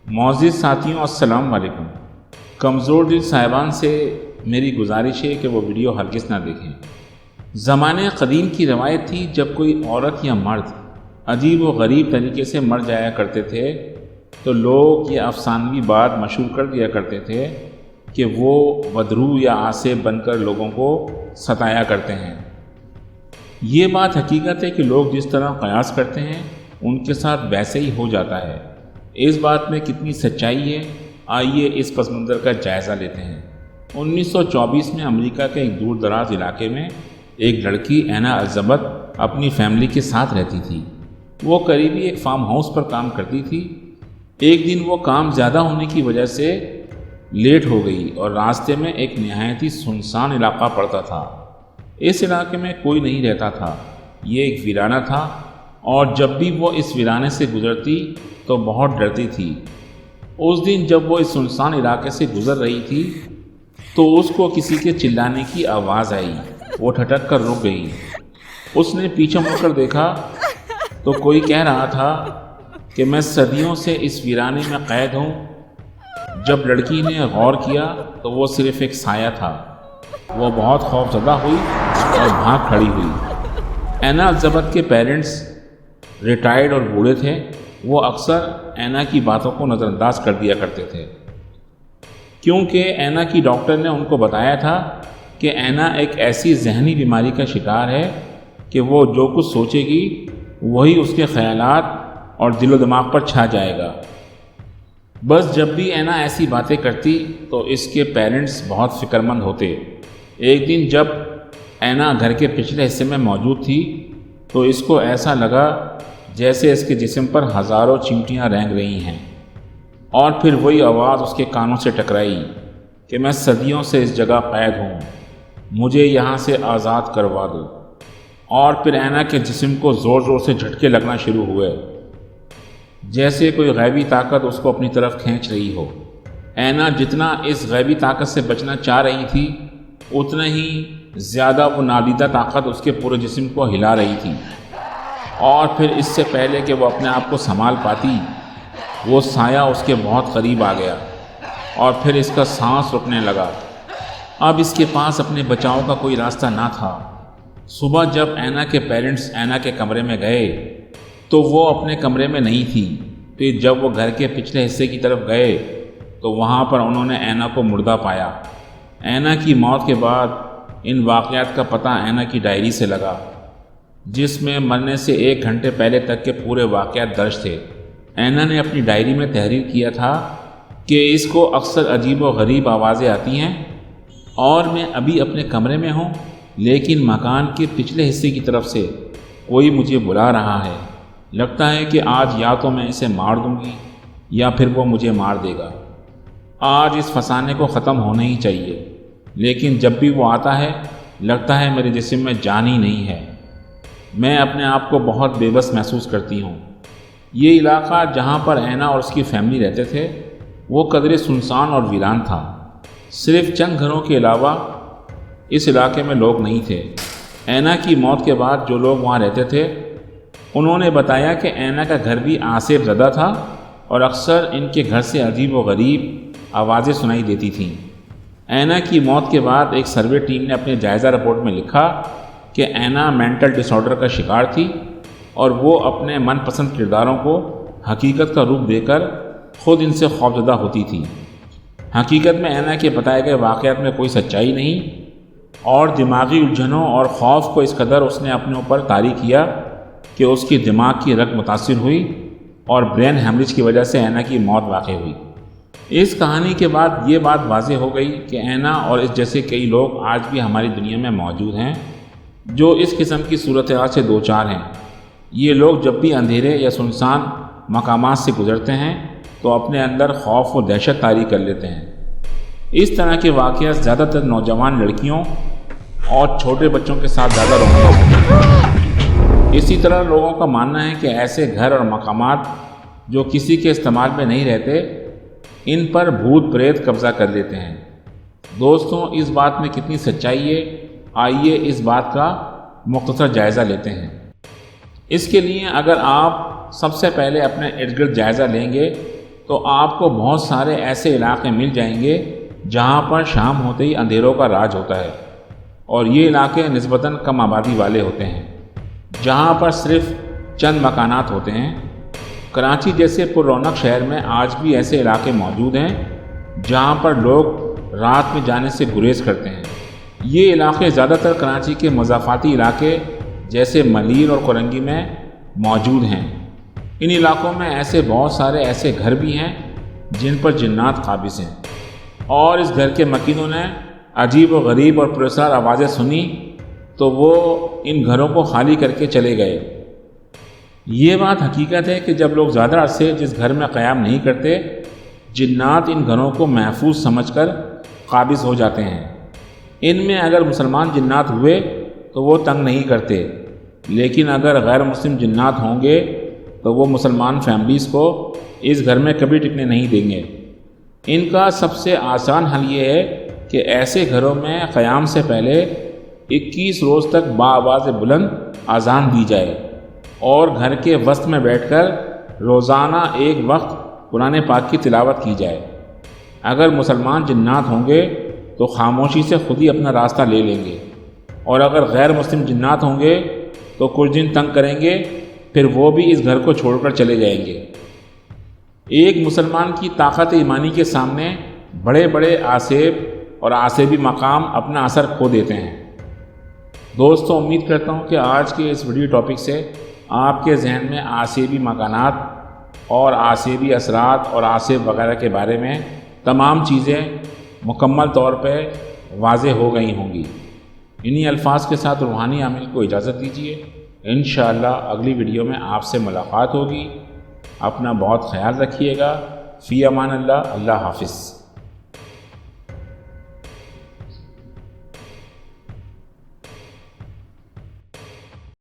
معزز ساتھیوں السلام علیکم۔ کمزور دل صاحبان سے میری گزارش ہے کہ وہ ویڈیو ہرگز نہ دیکھیں۔ زمانے قدیم کی روایت تھی جب کوئی عورت یا مرد عجیب و غریب طریقے سے مر جایا کرتے تھے تو لوگ یہ افسانوی بات مشہور کر دیا کرتے تھے کہ وہ بدرو یا عاصب بن کر لوگوں کو ستایا کرتے ہیں۔ یہ بات حقیقت ہے کہ لوگ جس طرح قیاس کرتے ہیں ان کے ساتھ ویسے ہی ہو جاتا ہے۔ اس بات میں کتنی سچائی ہے، آئیے اس پس منظر کا جائزہ لیتے ہیں۔ 1924 میں امریکہ کے ایک دور دراز علاقے میں ایک لڑکی اینا الزبتھ اپنی فیملی کے ساتھ رہتی تھی۔ وہ قریبی ایک فارم ہاؤس پر کام کرتی تھی۔ ایک دن وہ کام زیادہ ہونے کی وجہ سے لیٹ ہو گئی اور راستے میں ایک نہایت ہی سنسان علاقہ پڑتا تھا۔ اس علاقے میں کوئی نہیں رہتا تھا، یہ ایک ویرانہ تھا، اور جب بھی وہ اس ویرانے سے گزرتی تو بہت ڈرتی تھی۔ اس دن جب وہ اس سنسان علاقے سے گزر رہی تھی تو اس کو کسی کے چلانے کی آواز آئی۔ وہ ٹھٹک کر رک گئی۔ اس نے پیچھے مڑ کر دیکھا تو کوئی کہہ رہا تھا کہ میں صدیوں سے اس ویرانے میں قید ہوں۔ جب لڑکی نے غور کیا تو وہ صرف ایک سایہ تھا۔ وہ بہت خوف زدہ ہوئی اور بھاگ کھڑی ہوئی۔ اینا الزبتھ کے پیرنٹس ریٹائرڈ اور بوڑھے تھے۔ وہ اکثر اینا کی باتوں کو نظر انداز کر دیا کرتے تھے، کیونکہ اینا کی ڈاکٹر نے ان کو بتایا تھا کہ اینا ایک ایسی ذہنی بیماری کا شکار ہے کہ وہ جو کچھ سوچے گی وہی اس کے خیالات اور دل و دماغ پر چھا جائے گا۔ بس جب بھی اینا ایسی باتیں کرتی تو اس کے پیرنٹس بہت فکر مند ہوتے۔ ایک دن جب اینا گھر کے پچھلے حصے میں موجود تھی تو اس کو ایسا لگا جیسے اس کے جسم پر ہزاروں چیونٹیاں رینگ رہی ہیں، اور پھر وہی آواز اس کے کانوں سے ٹکرائی کہ میں صدیوں سے اس جگہ قید ہوں، مجھے یہاں سے آزاد کروا دو۔ اور پھر اینا کے جسم کو زور زور سے جھٹکے لگنا شروع ہوئے، جیسے کوئی غیبی طاقت اس کو اپنی طرف کھینچ رہی ہو۔ اینا جتنا اس غیبی طاقت سے بچنا چاہ رہی تھی اتنا ہی زیادہ وہ نادیدہ طاقت اس کے پورے جسم کو ہلا رہی تھی، اور پھر اس سے پہلے کہ وہ اپنے آپ کو سنبھال پاتی وہ سایہ اس کے بہت قریب آ گیا، اور پھر اس کا سانس رکنے لگا۔ اب اس کے پاس اپنے بچاؤ کا کوئی راستہ نہ تھا۔ صبح جب اینا کے پیرنٹس اینا کے کمرے میں گئے تو وہ اپنے کمرے میں نہیں تھی۔ پھر جب وہ گھر کے پچھلے حصے کی طرف گئے تو وہاں پر انہوں نے اینا کو مردہ پایا۔ اینا کی موت کے بعد ان واقعات کا پتہ اینا کی ڈائری سے لگا، جس میں مرنے سے 1 گھنٹے پہلے تک کے پورے واقعات درج تھے۔ اینا نے اپنی ڈائری میں تحریر کیا تھا کہ اس کو اکثر عجیب و غریب آوازیں آتی ہیں، اور میں ابھی اپنے کمرے میں ہوں لیکن مکان کے پچھلے حصے کی طرف سے کوئی مجھے بلا رہا ہے۔ لگتا ہے کہ آج یا تو میں اسے مار دوں گی یا پھر وہ مجھے مار دے گا۔ آج اس فسانے کو ختم ہونا ہی چاہیے، لیکن جب بھی وہ آتا ہے لگتا ہے میرے جسم میں جان ہی نہیں ہے۔ میں اپنے آپ کو بہت بے بس محسوس کرتی ہوں۔ یہ علاقہ جہاں پر اینا اور اس کی فیملی رہتے تھے وہ قدرے سنسان اور ویران تھا۔ صرف چند گھروں کے علاوہ اس علاقے میں لوگ نہیں تھے۔ اینا کی موت کے بعد جو لوگ وہاں رہتے تھے انہوں نے بتایا کہ اینا کا گھر بھی عاصب زدہ تھا، اور اکثر ان کے گھر سے عجیب و غریب آوازیں سنائی دیتی تھیں۔ اینا کی موت کے بعد ایک سروے ٹیم نے اپنے جائزہ رپورٹ میں لکھا کہ اینا مینٹل ڈس آرڈر کا شکار تھی، اور وہ اپنے من پسند کرداروں کو حقیقت کا روپ دے کر خود ان سے خوفزدہ ہوتی تھی۔ حقیقت میں اینا کے بتائے گئے واقعات میں کوئی سچائی نہیں، اور دماغی الجھنوں اور خوف کو اس قدر اس نے اپنے اوپر طاری کیا کہ اس کی دماغ کی رگ متاثر ہوئی اور برین ہیمریج کی وجہ سے اینا کی موت واقع ہوئی۔ اس کہانی کے بعد یہ بات واضح ہو گئی کہ اینا اور اس جیسے کئی لوگ آج بھی ہماری دنیا میں موجود ہیں جو اس قسم کی صورتحال سے دوچار ہیں۔ یہ لوگ جب بھی اندھیرے یا سنسان مقامات سے گزرتے ہیں تو اپنے اندر خوف و دہشت طاری کر لیتے ہیں۔ اس طرح کے واقعات زیادہ تر نوجوان لڑکیوں اور چھوٹے بچوں کے ساتھ زیادہ رونما ہوتے ہیں۔ اسی طرح لوگوں کا ماننا ہے کہ ایسے گھر اور مقامات جو کسی کے استعمال میں نہیں رہتے ان پر بھوت پریت قبضہ کر لیتے ہیں۔ دوستوں، اس بات میں کتنی سچائی ہے، آئیے اس بات کا مختصر جائزہ لیتے ہیں۔ اس کے لیے اگر آپ سب سے پہلے اپنے ارد گرد جائزہ لیں گے تو آپ کو بہت سارے ایسے علاقے مل جائیں گے جہاں پر شام ہوتے ہی اندھیروں کا راج ہوتا ہے، اور یہ علاقے نسبتاً کم آبادی والے ہوتے ہیں جہاں پر صرف چند مکانات ہوتے ہیں۔ کراچی جیسے پر رونق شہر میں آج بھی ایسے علاقے موجود ہیں جہاں پر لوگ رات میں جانے سے گریز کرتے ہیں۔ یہ علاقے زیادہ تر کراچی کے مضافاتی علاقے جیسے ملیر اور کورنگی میں موجود ہیں۔ ان علاقوں میں ایسے بہت سارے ایسے گھر بھی ہیں جن پر جنات قابض ہیں، اور اس گھر کے مکینوں نے عجیب و غریب اور پراسرار آوازیں سنی تو وہ ان گھروں کو خالی کر کے چلے گئے۔ یہ بات حقیقت ہے کہ جب لوگ زیادہ عرصے جس گھر میں قیام نہیں کرتے، جنات ان گھروں کو محفوظ سمجھ کر قابض ہو جاتے ہیں۔ ان میں اگر مسلمان جنات ہوئے تو وہ تنگ نہیں کرتے، لیکن اگر غیر مسلم جنات ہوں گے تو وہ مسلمان فیملیز کو اس گھر میں کبھی ٹکنے نہیں دیں گے۔ ان کا سب سے آسان حل یہ ہے کہ ایسے گھروں میں قیام سے پہلے 21 روز تک بآواز بلند اذان دی جائے اور گھر کے وسط میں بیٹھ کر روزانہ ایک وقت قرآن پاک کی تلاوت کی جائے۔ اگر مسلمان جنات ہوں گے تو خاموشی سے خود ہی اپنا راستہ لے لیں گے، اور اگر غیر مسلم جنات ہوں گے تو کچھ دن تنگ کریں گے، پھر وہ بھی اس گھر کو چھوڑ کر چلے جائیں گے۔ ایک مسلمان کی طاقت ایمانی کے سامنے بڑے بڑے آسیب اور آسیبی مقام اپنا اثر کھو دیتے ہیں۔ دوستو، امید کرتا ہوں کہ آج کے اس ویڈیو ٹاپک سے آپ کے ذہن میں آسیبی مکانات اور آسیبی اثرات اور آسیب وغیرہ کے بارے میں تمام چیزیں مکمل طور پہ واضح ہو گئی ہوں گی۔ انہی الفاظ کے ساتھ روحانی عامل کو اجازت دیجیے۔ انشاءاللہ اگلی ویڈیو میں آپ سے ملاقات ہوگی۔ اپنا بہت خیال رکھیے گا۔ فی امان اللہ۔ اللہ حافظ۔